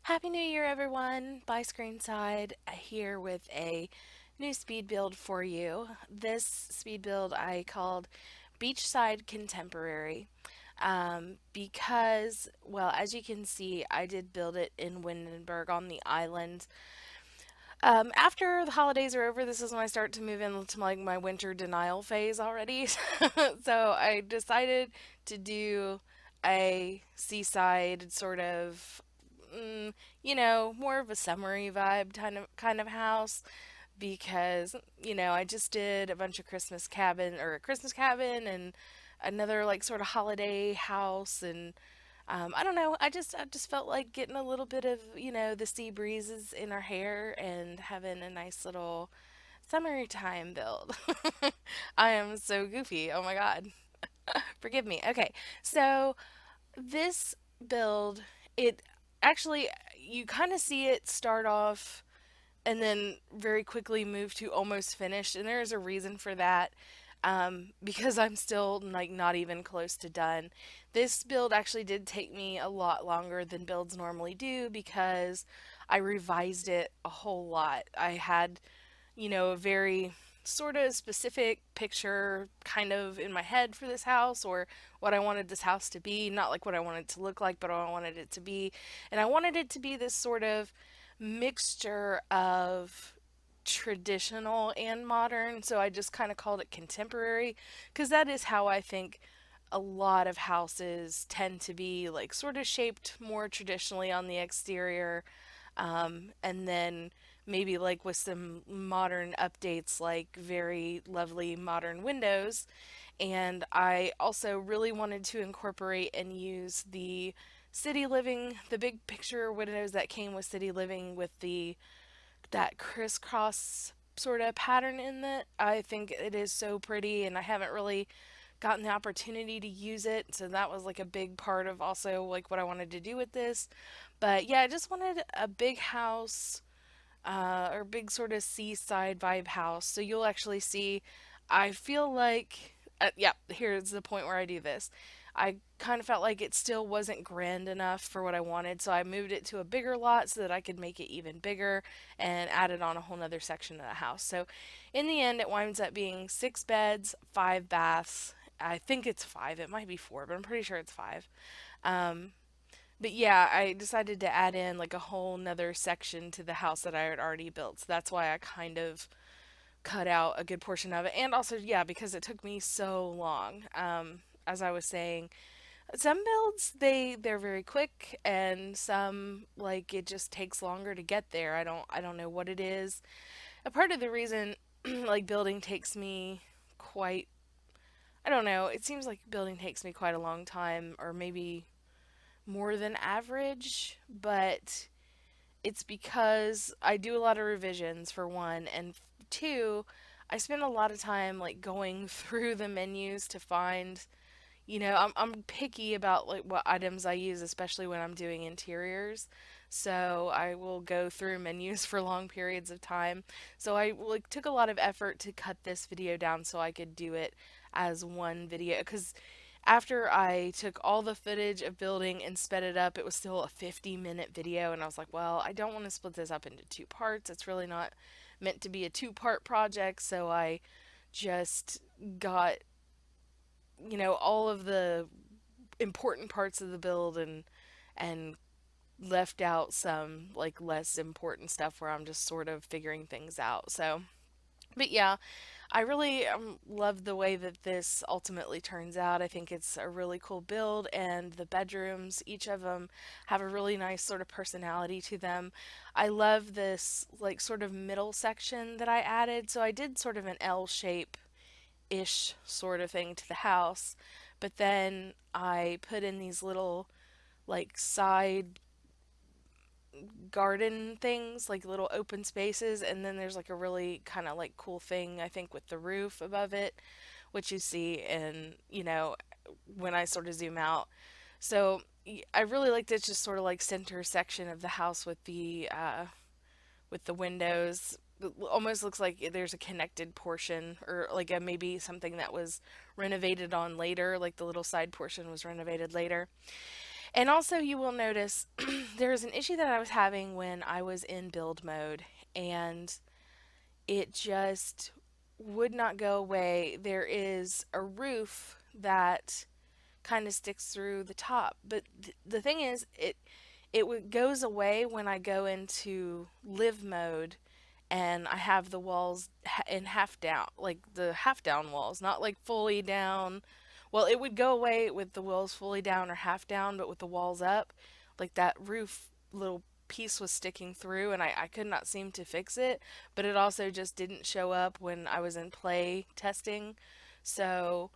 Happy New Year, everyone! Byscreenside here with a new speed build for you. This speed build I called Beachside Contemporary because, well, as you can see, I did build it in Windenberg on the island. After the holidays are over, this is when I start to move into like my winter denial phase already. So I decided to do a seaside sort of more of a summery vibe kind of house because I just did a bunch of Christmas cabin and another like sort of holiday house and I don't know. I just felt like getting a little bit of the sea breezes in our hair and having a nice little summertime build. I am so goofy. Oh my god. Forgive me. Okay. So this build, it actually, you kind of see it start off and then very quickly move to almost finished, and there's a reason for that. Because I'm still like not even close to done. This build actually did take me a lot longer than builds normally do because I revised it a whole lot. I had a very sort of specific picture kind of in my head for this house or what I wanted this house to be. Not like what I wanted it to look like, but what I wanted it to be. And I wanted it to be this sort of mixture of traditional and modern. So I just kind of called it contemporary because that is how I think a lot of houses tend to be like sort of shaped more traditionally on the exterior, and then maybe like with some modern updates, like very lovely modern windows. And I also really wanted to incorporate and use the city living, the big picture windows that came with city living with the that crisscross sort of pattern in it. I think it is so pretty, and I haven't really gotten the opportunity to use it. So that was like a big part of also like what I wanted to do with this. But yeah, I just wanted a big house, or big sort of seaside vibe house. So you'll actually see, I feel like, yeah, here's the point where I do this. I kind of felt like it still wasn't grand enough for what I wanted, so I moved it to a bigger lot so that I could make it even bigger and added on a whole nother section of the house. So in the end, it winds up being 6 beds, 5 baths. I think it's five. It might be four, but I'm pretty sure it's five. Um, but yeah, I decided to add in like a whole nother section to the house that I had already built. So that's why I kind of cut out a good portion of it. And also, yeah, because it took me so long. As I was saying, some builds they're very quick and some like it just takes longer to get there. I don't know what it is. A part of the reason like building takes me quite I don't know, it seems like building takes me quite a long time or maybe more than average, but it's because I do a lot of revisions for one, and two, I spend a lot of time like going through the menus to find, I'm picky about like what items I use, especially when I'm doing interiors. So I will go through menus for long periods of time. So I like took a lot of effort to cut this video down so I could do it as one video because after I took all the footage of building and sped it up, it was still a 50-minute video. And I was like, well, I don't want to split this up into two parts. It's really not meant to be a two-part project. So I just got, all of the important parts of the build and left out some like less important stuff where I'm just sort of figuring things out. So, but yeah, I really love the way that this ultimately turns out. I think it's a really cool build, and the bedrooms, each of them have a really nice sort of personality to them. I love this like sort of middle section that I added. So I did sort of an L shape ish sort of thing to the house, but then I put in these little like side garden things, like little open spaces, and then there's like a really kind of like cool thing I think with the roof above it, which you see in, when I sort of zoom out. So I really like this just sort of like center section of the house with the windows. It almost looks like there's a connected portion or like a maybe something that was renovated on later, like the little side portion was renovated later. And also, you will notice there was an issue that I was having when I was in build mode, and it just would not go away. There is a roof that kind of sticks through the top, but the thing is, goes away when I go into live mode and I have the walls in half down, like the half down walls, not like fully down. Well, it would go away with the walls fully down or half down, but with the walls up, like that roof little piece was sticking through and I could not seem to fix it, but it also just didn't show up when I was in play testing. So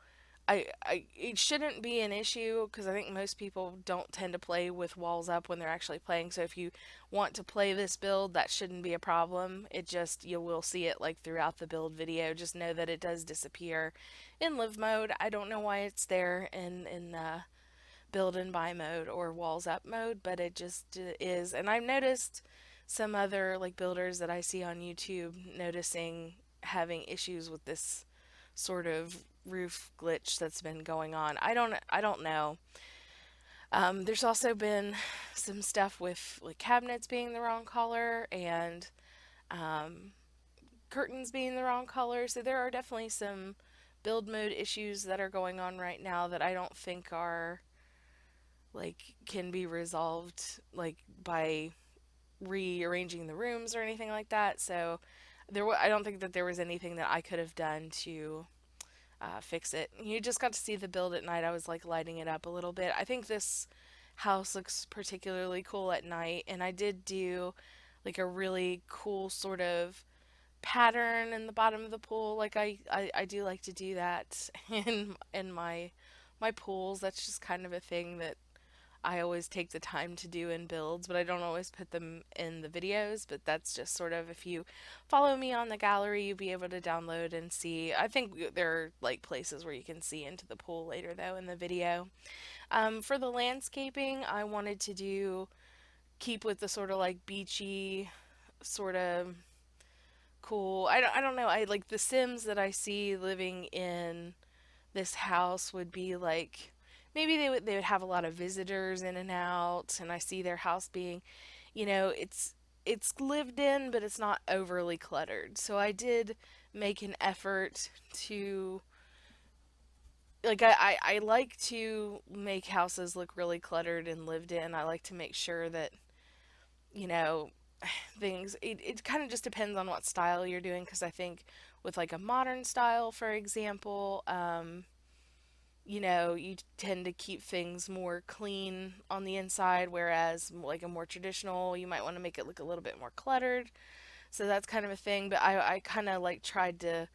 it shouldn't be an issue because I think most people don't tend to play with walls up when they're actually playing. So if you want to play this build, that shouldn't be a problem. It just, you will see it like throughout the build video. Just know that it does disappear in live mode. I don't know why it's there in build and buy mode or walls up mode, but it just is. And I've noticed some other like builders that I see on YouTube noticing having issues with this sort of roof glitch that's been going on. I don't know. There's also been some stuff with like cabinets being the wrong color and curtains being the wrong color. So there are definitely some build mode issues that are going on right now that I don't think are like can be resolved like by rearranging the rooms or anything like that. So I don't think that there was anything that I could have done to fix it. You just got to see the build at night. I was like lighting it up a little bit. I think this house looks particularly cool at night, and I did do like a really cool sort of pattern in the bottom of the pool. Like I do like to do that in my pools. That's just kind of a thing that I always take the time to do in builds, but I don't always put them in the videos. But that's just sort of if you follow me on the gallery, you'll be able to download and see. I think there are like places where you can see into the pool later though in the video. For the landscaping, I wanted to keep with the sort of like beachy sort of cool. I don't know. I like the Sims that I see living in this house would be like maybe they would have a lot of visitors in and out, and I see their house being, it's lived in but it's not overly cluttered. So I did make an effort to I like to make houses look really cluttered and lived in. I like to make sure that, you know, it kind of just depends on what style you're doing because I think with like a modern style, for example, you tend to keep things more clean on the inside, whereas like a more traditional, you might want to make it look a little bit more cluttered. So that's kind of a thing. But I kind of like tried to,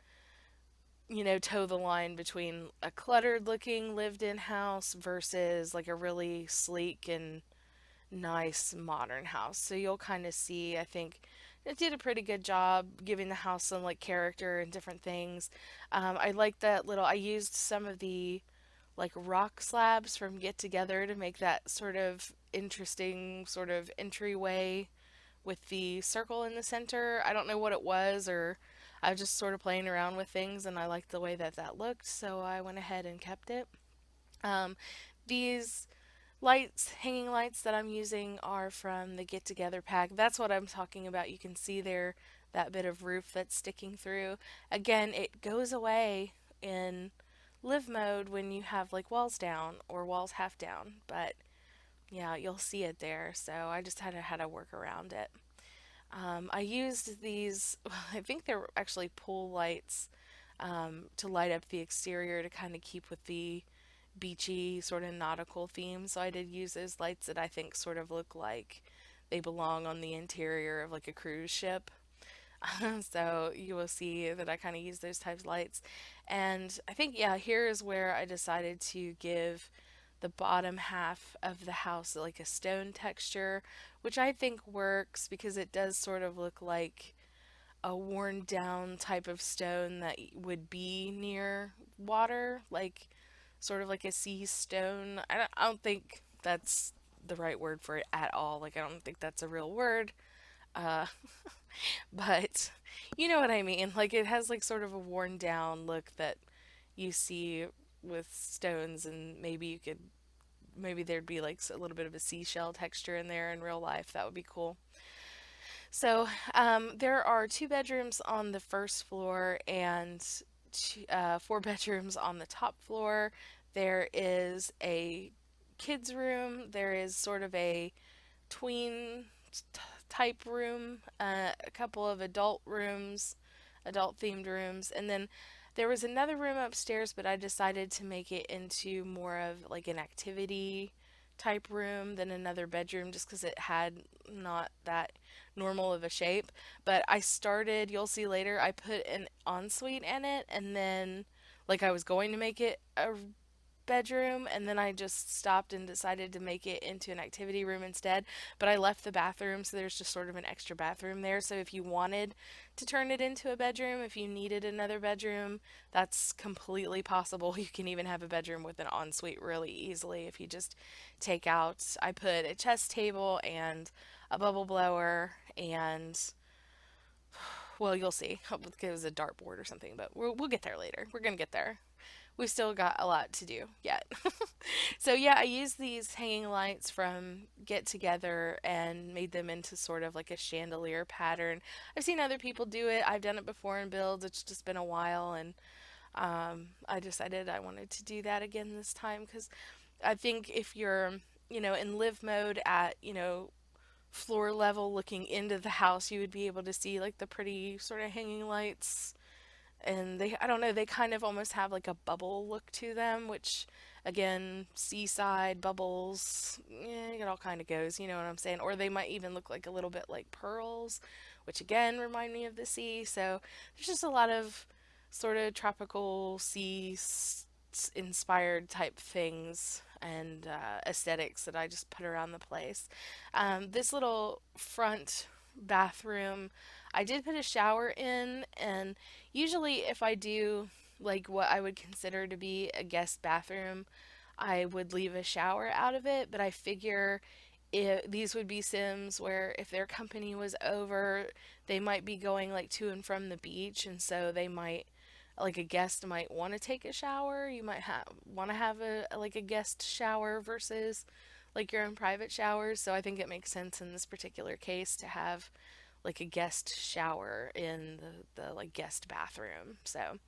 toe the line between a cluttered looking lived in house versus like a really sleek and nice modern house. So you'll kind of see, I think it did a pretty good job giving the house some like character and different things. I like that little, I used some of the like rock slabs from Get Together to make that sort of interesting sort of entryway with the circle in the center. I don't know what it was, or I was just sort of playing around with things and I liked the way that that looked, so I went ahead and kept it. Um, these lights, hanging lights that I'm using are from the Get Together pack. That's what I'm talking about. You can see there that bit of roof that's sticking through. Again, it goes away in live mode when you have like walls down or walls half down, but yeah, you'll see it there. So I just had to work around it. I used these, I think they're actually pool lights to light up the exterior to kind of keep with the beachy sort of nautical theme. So I did use those lights that I think sort of look like they belong on the interior of like a cruise ship. So you will see that I kind of use those types of lights. And I think, yeah, here is where I decided to give the bottom half of the house like a stone texture, which I think works because it does sort of look like a worn down type of stone that would be near water, like sort of like a sea stone. I don't think that's the right word for it at all. Like, I don't think that's a real word. Uh, but you know what I mean. Like, it has like sort of a worn down look that you see with stones, and maybe you could maybe there'd be like a little bit of a seashell texture in there in real life. That would be cool. So there are two bedrooms on the first floor and four bedrooms on the top floor. There is a kids' room. There is sort of a tween type room, a couple of adult rooms, adult themed rooms, and then there was another room upstairs, but I decided to make it into more of like an activity type room than another bedroom just because it had not that normal of a shape. But I started, you'll see later, I put an ensuite in it, and then like I was going to make it a bedroom, and then I just stopped and decided to make it into an activity room instead. But I left the bathroom, so there's just sort of an extra bathroom there. So if you wanted to turn it into a bedroom, if you needed another bedroom, that's completely possible. You can even have a bedroom with an ensuite really easily if you just take out. I put a chest table and a bubble blower and well, you'll see. It was a dartboard or something, but we'll get there later. We're gonna get there. We still got a lot to do yet. So yeah, I used these hanging lights from Get Together and made them into sort of like a chandelier pattern. I've seen other people do it. I've done it before in builds. It's just been a while, and I decided I wanted to do that again this time because I think if you're, in live mode at, floor level looking into the house, you would be able to see like the pretty sort of hanging lights, and I don't know, they kind of almost have like a bubble look to them, which again, seaside bubbles, yeah, it all kind of goes, you know what I'm saying? Or they might even look like a little bit like pearls, which again remind me of the sea. So there's just a lot of sort of tropical inspired type things and aesthetics that I just put around the place. This little front bathroom, I did put a shower in, and usually if I do like what I would consider to be a guest bathroom, I would leave a shower out of it, but I figure these would be Sims where if their company was over, they might be going like to and from the beach, and so they might, like a guest might want to take a shower. You might want to have like a guest shower versus like your own private showers. So I think it makes sense in this particular case to have like a guest shower in the like guest bathroom. So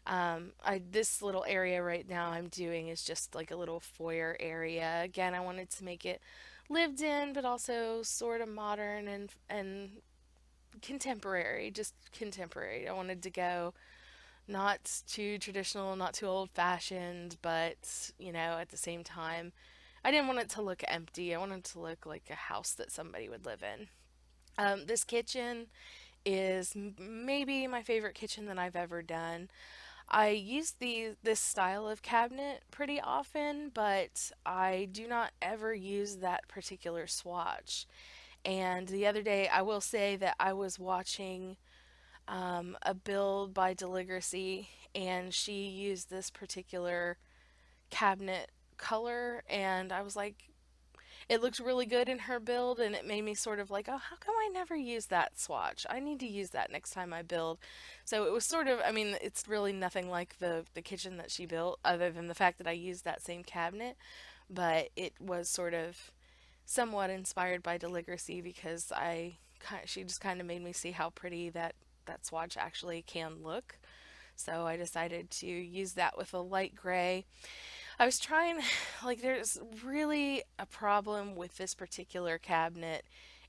I this little area right now I'm doing is just like a little foyer area. Again, I wanted to make it lived in, but also sort of modern and contemporary, just contemporary. I wanted to go not too traditional, not too old fashioned, but at the same time, I didn't want it to look empty. I wanted it to look like a house that somebody would live in. This kitchen is maybe my favorite kitchen that I've ever done. I use this style of cabinet pretty often, but I do not ever use that particular swatch. And the other day, I will say that I was watching a build by Deligracy, and she used this particular cabinet color, and I was like, it looked really good in her build, and it made me sort of like, oh, how come I never use that swatch? I need to use that next time I build. So it was sort of, I mean, it's really nothing like the kitchen that she built, other than the fact that I used that same cabinet, but it was sort of somewhat inspired by Deligracy because she just kind of made me see how pretty that swatch actually can look. So I decided to use that with a light gray. I was trying, like, there's really a problem with this particular cabinet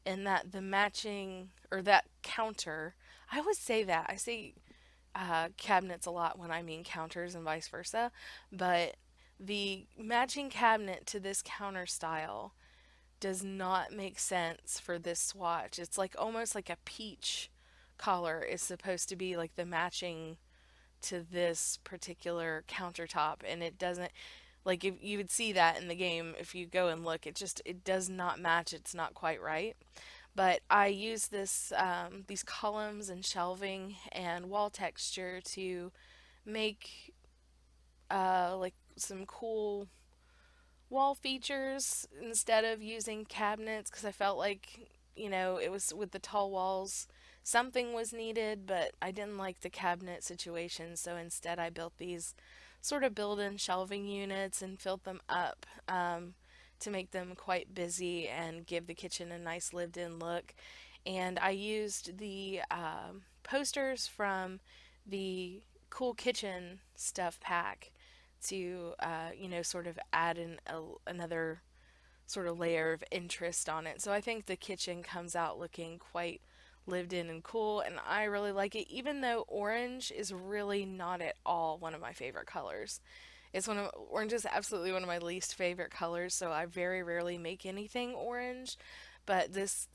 in that the matching, or that counter, I always say that. I say cabinets a lot when I mean counters and vice versa, but the matching cabinet to this counter style does not make sense for this swatch. It's like almost like a peach color is supposed to be like the matching to this particular countertop, and it doesn't. Like, if you would see that in the game if you go and look, it does not match. It's not quite right. But I use these columns and shelving and wall texture to make like some cool wall features instead of using cabinets, because I felt like, it was with the tall walls, something was needed, but I didn't like the cabinet situation. So instead, I built these sort of built in shelving units and filled them up. to make them quite busy and give the kitchen a nice lived in look. And I used the posters from the Cool Kitchen stuff pack to, sort of add another sort of layer of interest on it. So I think the kitchen comes out looking quite lived in and cool, and I really like it, even though orange is really not at all one of my favorite colors. Orange is absolutely one of my least favorite colors, so I very rarely make anything orange. But this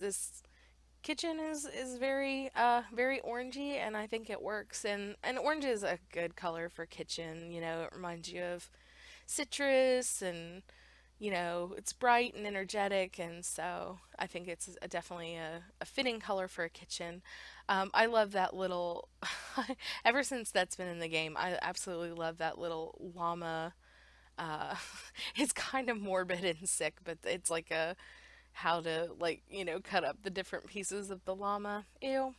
kitchen is very orangey, and I think it works. And orange is a good color for kitchen. It reminds you of citrus, and it's bright and energetic, and so I think it's definitely a fitting color for a kitchen. I love that little, ever since that's been in the game, I absolutely love that little llama. Uh, it's kind of morbid and sick, but it's like a how to, like, cut up the different pieces of the llama. Ew.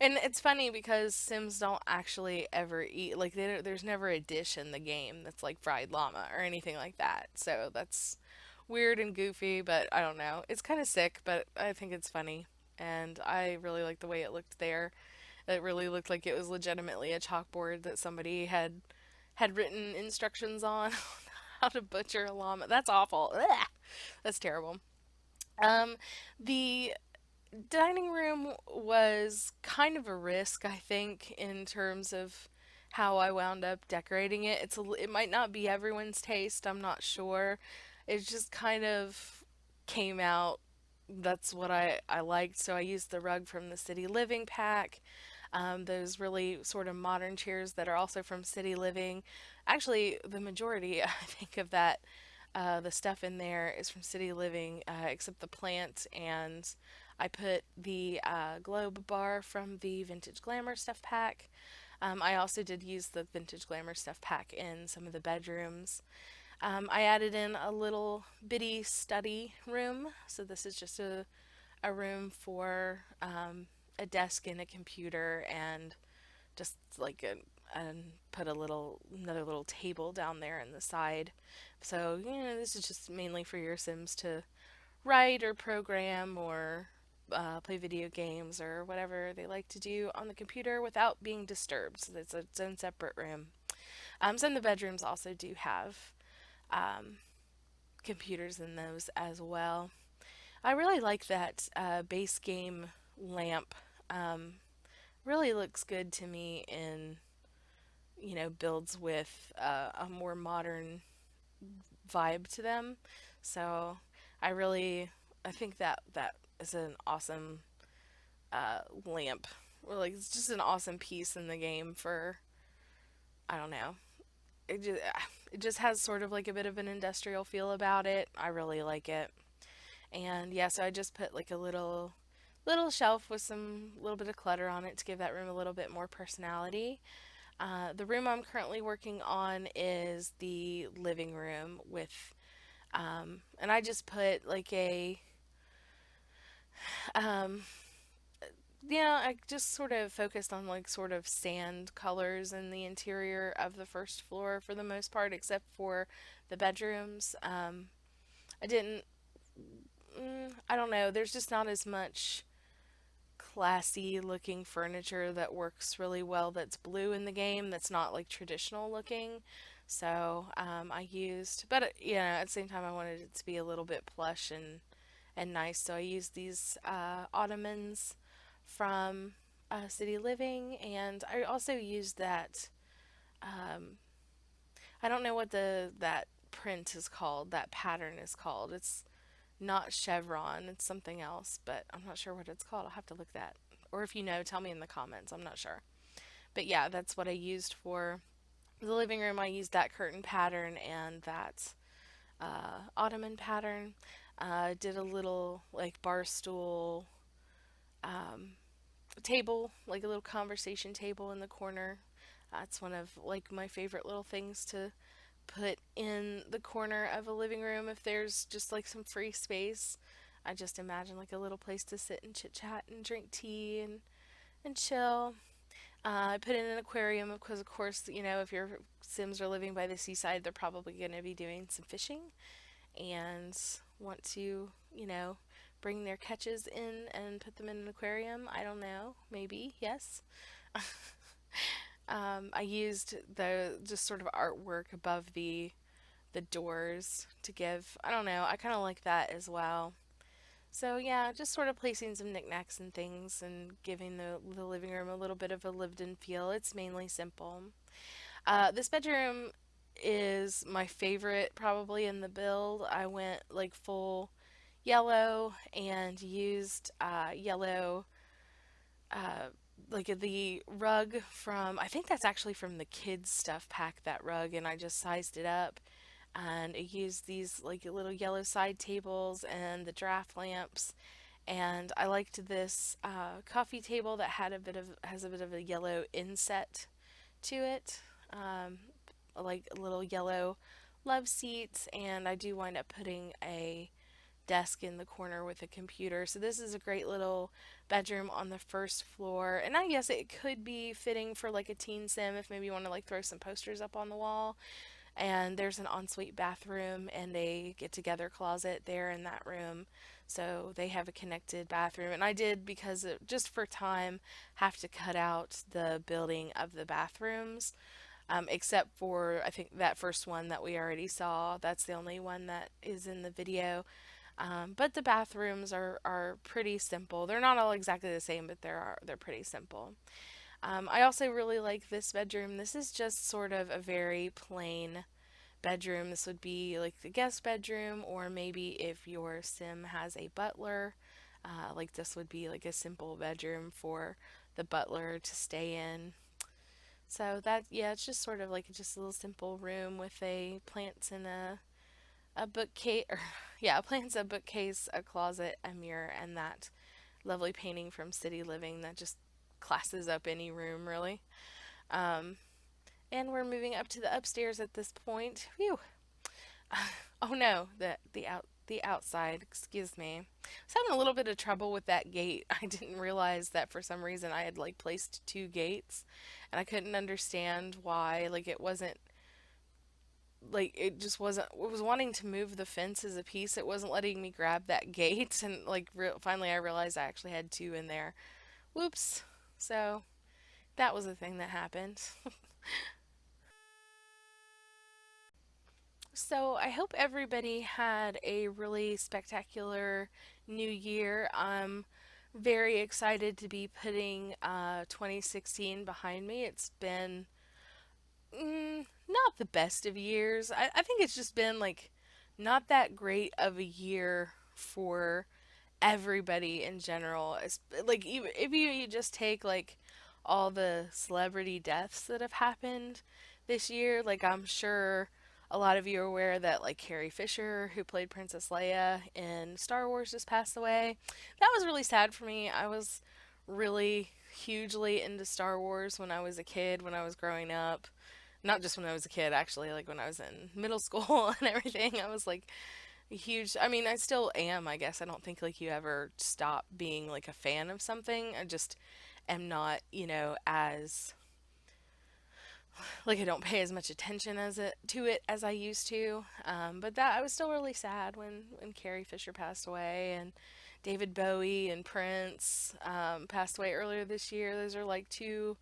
And it's funny because Sims don't actually ever eat, like, there's never a dish in the game that's like fried llama or anything like that. So that's weird and goofy, but I don't know. It's kind of sick, but I think it's funny. And I really like the way it looked there. It really looked like it was legitimately a chalkboard that somebody had written instructions on how to butcher a llama. That's awful. Ugh. That's terrible. Um, the dining room was kind of a risk, I think, in terms of how I wound up decorating it. It might not be everyone's taste, I'm not sure. It just kind of came out. That's what I liked. So I used the rug from the City Living pack. Those really sort of modern chairs that are also from City Living. Actually, the majority, I think, of that, the stuff in there is from City Living, except the plant. And I put the globe bar from the Vintage Glamour stuff pack. I also did use the Vintage Glamour stuff pack in some of the bedrooms. I added in a little bitty study room. So this is just a room for a desk and a computer, and just like and put another little table down there in the side. So, this is just mainly for your Sims to write or program or play video games or whatever they like to do on the computer without being disturbed. So it's its own separate room. Some of the bedrooms also do have computers in those as well. I really like that base game lamp. Um, Really looks good to me in, builds with a more modern vibe to them. So I think that is an awesome lamp. Or like it's just an awesome piece in the game for, I don't know. It just has sort of like a bit of an industrial feel about it. I really like it. And yeah, so I just put like a little shelf with some little bit of clutter on it to give that room a little bit more personality. The room I'm currently working on is the living room and I just put like um, I just sort of focused on like sort of sand colors in the interior of the first floor for the most part, except for the bedrooms. I didn't, I don't know, there's just not as much classy looking furniture that works really well that's blue in the game that's not like traditional looking. So I used, but at the same time I wanted it to be a little bit plush and nice. So I used these ottomans from City Living, and I also used that. I don't know what the that print is called. That pattern is called. It's not chevron. It's something else, but I'm not sure what it's called. I'll have to look that. Or if you know, tell me in the comments. I'm not sure. But yeah, that's what I used for the living room. I used that curtain pattern and that ottoman pattern. Did a little like bar stool table, like a little conversation table in the corner. That's one of like my favorite little things to put in the corner of a living room if there's just like some free space. I just imagine like a little place to sit and chit chat and drink tea and chill. I put in an aquarium because, of course, if your Sims are living by the seaside, they're probably going to be doing some fishing. and want to, bring their catches in and put them in an aquarium. I don't know. Maybe, yes. I used the just sort of artwork above the doors to give. I don't know. I kind of like that as well. So yeah, just sort of placing some knickknacks and things and giving the living room a little bit of a lived-in feel. It's mainly simple. This bedroom is my favorite probably in the build. I went like full yellow and used yellow uh, like the rug from, I think that's actually from the kids stuff pack, that rug, and I just sized it up and it used these like little yellow side tables and the draft lamps, and I liked this coffee table that had a bit of has a bit of a yellow inset to it, um, like little yellow love seats, and I do wind up putting a desk in the corner with a computer. So this is a great little bedroom on the first floor. And I guess it could be fitting for like a teen sim if maybe you want to like throw some posters up on the wall. And there's an ensuite bathroom and a get together closet there in that room. So they have a connected bathroom. And I did, because just for time, have to cut out the building of the bathrooms. Except for, I think, that first one that we already saw. That's the only one that is in the video. But the bathrooms are pretty simple. They're not all exactly the same, but they're pretty simple. I also really like this bedroom. This is just sort of a very plain bedroom. This would be like the guest bedroom, or maybe if your sim has a butler, like this would be like a simple bedroom for the butler to stay in. So that, yeah, it's just sort of like just a little simple room with a plants and a bookcase, or yeah, plants, a bookcase, a closet, a mirror, and that lovely painting from City Living that just classes up any room really. Um, and we're moving up to the upstairs at this point. Phew. Oh no, the outside. Excuse me. I was having a little bit of trouble with that gate. I didn't realize that for some reason I had like placed two gates, and I couldn't understand why. Like it wasn't like it just wasn't. It was wanting to move the fence as a piece. It wasn't letting me grab that gate, and like finally I realized I actually had two in there. Whoops. So that was the thing that happened. So I hope everybody had a really spectacular new year. I'm very excited to be putting 2016 behind me. It's been not the best of years. I think it's just been like not that great of a year for everybody in general. Like even if you just take like all the celebrity deaths that have happened this year, like I'm sure a lot of you are aware that like Carrie Fisher, who played Princess Leia in Star Wars, just passed away. That was really sad for me. I was really hugely into Star Wars when I was a kid, when I was growing up. Not just when I was a kid, actually, like when I was in middle school and everything. I was like huge. I mean, I still am, I guess. I don't think like you ever stop being like a fan of something. I just am not, as like I don't pay as much attention as it to it as I used to. But that I was still really sad when Carrie Fisher passed away, and David Bowie and Prince passed away earlier this year. Those are like two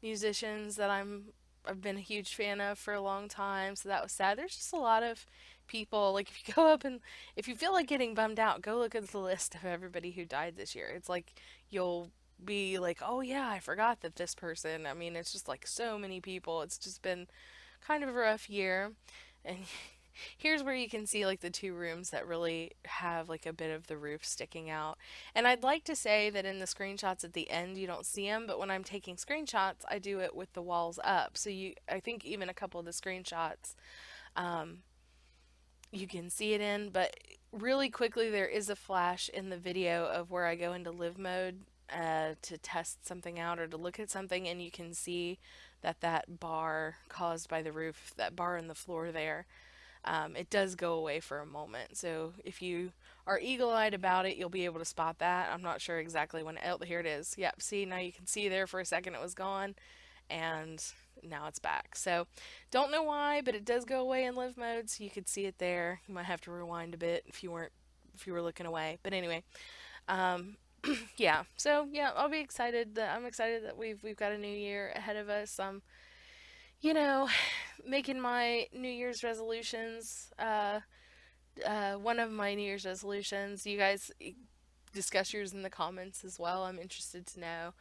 musicians that I've been a huge fan of for a long time, so that was sad. There's just a lot of people, like if you go up and if you feel like getting bummed out, go look at the list of everybody who died this year. It's like you'll be like, "Oh yeah, I forgot that this person." I mean, it's just like so many people. It's just been kind of a rough year. And here's where you can see like the two rooms that really have like a bit of the roof sticking out. And I'd like to say that in the screenshots at the end you don't see them, but when I'm taking screenshots, I do it with the walls up. So I think even a couple of the screenshots, um, you can see it in, but really quickly there is a flash in the video of where I go into live mode to test something out or to look at something, and you can see that bar caused by the roof, that bar in the floor there, it does go away for a moment. So if you are eagle-eyed about it, you'll be able to spot that. I'm not sure exactly when. Oh, here it is. Yep. See, now you can see there for a second it was gone, and now it's back. So don't know why, but it does go away in live mode, so you could see it there. You might have to rewind a bit if you were looking away. But anyway, um, yeah. So yeah, I'm excited that we've got a new year ahead of us. You know, making my New Year's resolutions. One of my New Year's resolutions. You guys discuss yours in the comments as well. I'm interested to know.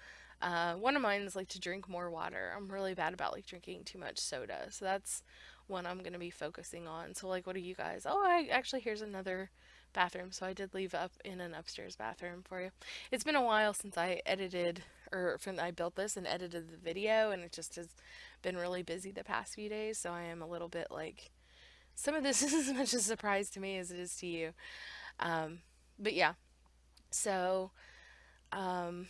One of mine is like to drink more water. I'm really bad about like drinking too much soda, so that's one I'm gonna be focusing on. So like, what are you guys? Oh, I actually here's another bathroom. So I did leave up in an upstairs bathroom for you. It's been a while since I edited or when I built this and edited the video, and it just has been really busy the past few days. So I am a little bit like some of this is as much a surprise to me as it is to you. Um, but yeah, so um,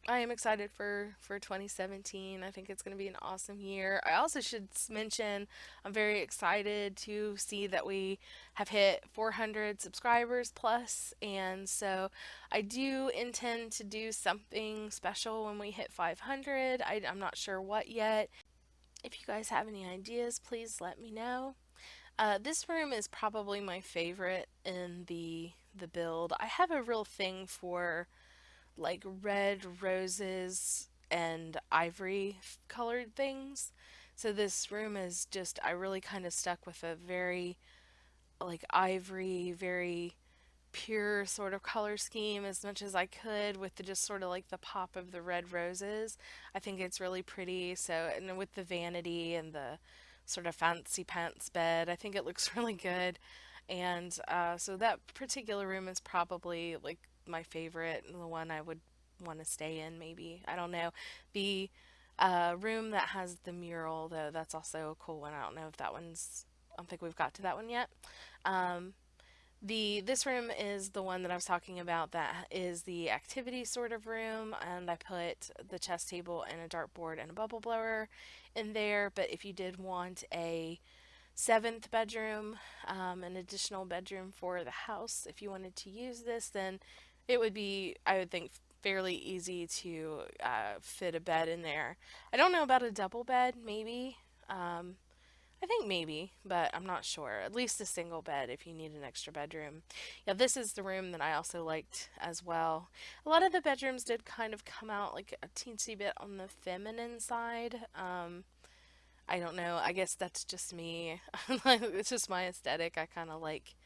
I am excited for 2017. I think it's going to be an awesome year. I also should mention I'm very excited to see that we have hit 400 subscribers plus, and so I do intend to do something special when we hit 500. I'm not sure what yet. If you guys have any ideas, please let me know. This room is probably my favorite in the build. I have a real thing for like red roses and ivory colored things. So this room is just I really kind of stuck with a very like ivory, very pure sort of color scheme as much as I could with the just sort of like the pop of the red roses. I think it's really pretty. So, and with the vanity and the sort of fancy pants bed, I think it looks really good. And so that particular room is probably like my favorite and the one I would want to stay in, maybe. I don't know. The room that has the mural, though, that's also a cool one. I don't know if that one's, I don't think we've got to that one yet. Um, this room is the one that I was talking about that is the activity sort of room, and I put the chess table and a dartboard and a bubble blower in there. But if you did want a seventh bedroom, an additional bedroom for the house, if you wanted to use this, then it would be, I would think, fairly easy to fit a bed in there. I don't know about a double bed, maybe. Um, I think maybe, but I'm not sure. At least a single bed if you need an extra bedroom. Yeah, this is the room that I also liked as well. A lot of the bedrooms did kind of come out like a teensy bit on the feminine side. I don't know. I guess that's just me. It's just my aesthetic. I kind of like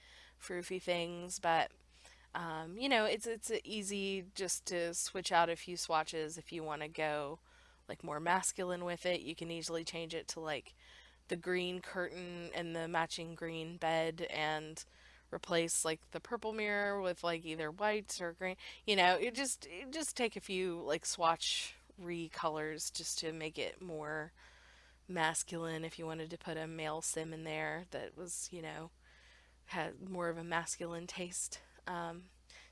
froofy things, but it's easy just to switch out a few swatches if you want to go like more masculine with it. You can easily change it to like the green curtain and the matching green bed and replace like the purple mirror with like either white or green. It just take a few like swatch recolors just to make it more masculine if you wanted to put a male sim in there that was, had more of a masculine taste.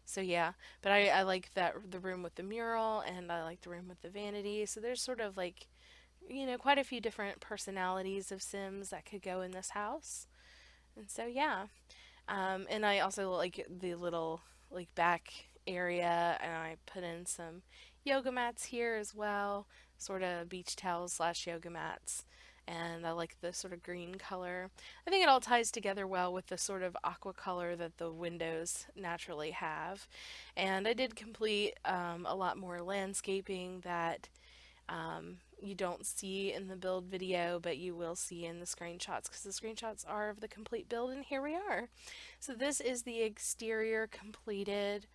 So yeah, but I like that the room with the mural and I like the room with the vanity. So there's sort of like quite a few different personalities of Sims that could go in this house. And so, yeah. And I also like the little, like, back area, and I put in some yoga mats here as well, sort of beach towels slash yoga mats. And I like the sort of green color. I think it all ties together well with the sort of aqua color that the windows naturally have. And I did complete a lot more landscaping that you don't see in the build video, but you will see in the screenshots because the screenshots are of the complete build, and here we are. So this is the exterior completed.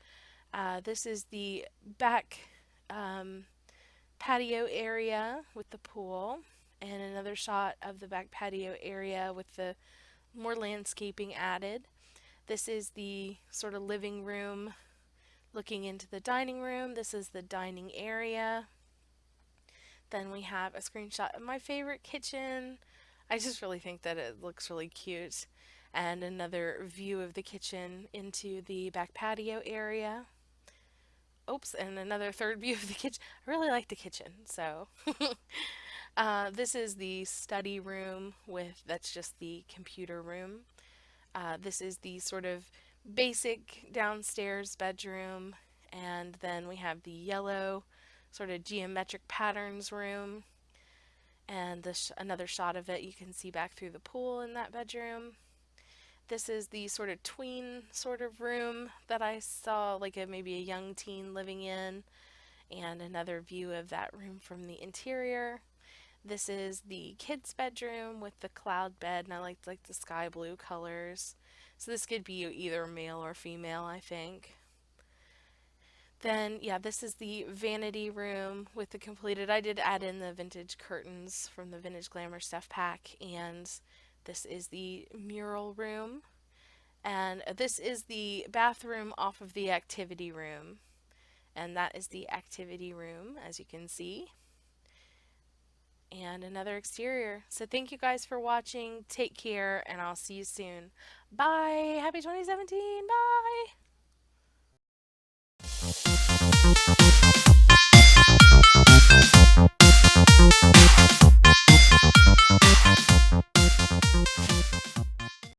This is the back um, patio area with the pool, and another shot of the back patio area with the more landscaping added. This is the sort of living room looking into the dining room. This is the dining area. Then we have a screenshot of my favorite kitchen. I just really think that it looks really cute. And another view of the kitchen into the back patio area. Oops, and another third view of the kitchen. I really like the kitchen, so. This is the study room that's just the computer room. This is the sort of basic downstairs bedroom. And then we have the yellow sort of geometric patterns room. And this another shot of it, you can see back through the pool in that bedroom. This is the sort of tween sort of room that I saw, like maybe a young teen living in, and another view of that room from the interior. This is the kids' bedroom with the cloud bed, and I like the sky blue colors. So this could be either male or female, I think. Then, yeah, this is the vanity room with the completed. I did add in the vintage curtains from the Vintage Glamour stuff pack, and this is the mural room. And this is the bathroom off of the activity room. And that is the activity room, as you can see. And another exterior. So thank you guys for watching. Take care, and I'll see you soon. Bye. Happy 2017. Bye.